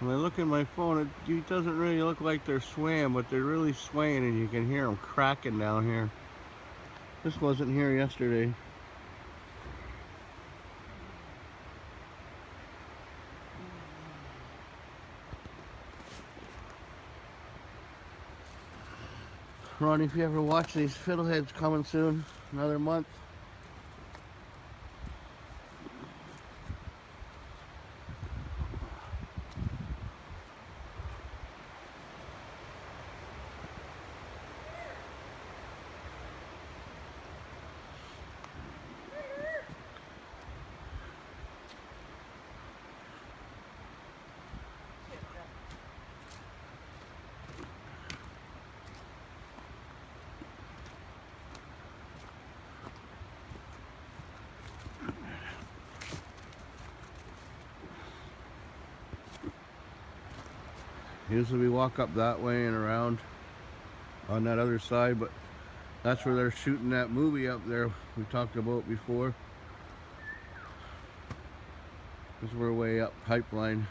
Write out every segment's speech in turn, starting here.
When I look at my phone, it doesn't really look like they're swaying, but they're really swaying, and you can hear them cracking down here. This wasn't here yesterday. Ronnie, if you ever watch these fiddleheads coming soon, another month. Usually we walk up that way and around on that other side, but that's where they're shooting that movie up there we talked about before. Because we're way up Pipeline.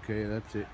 Okay, that's it.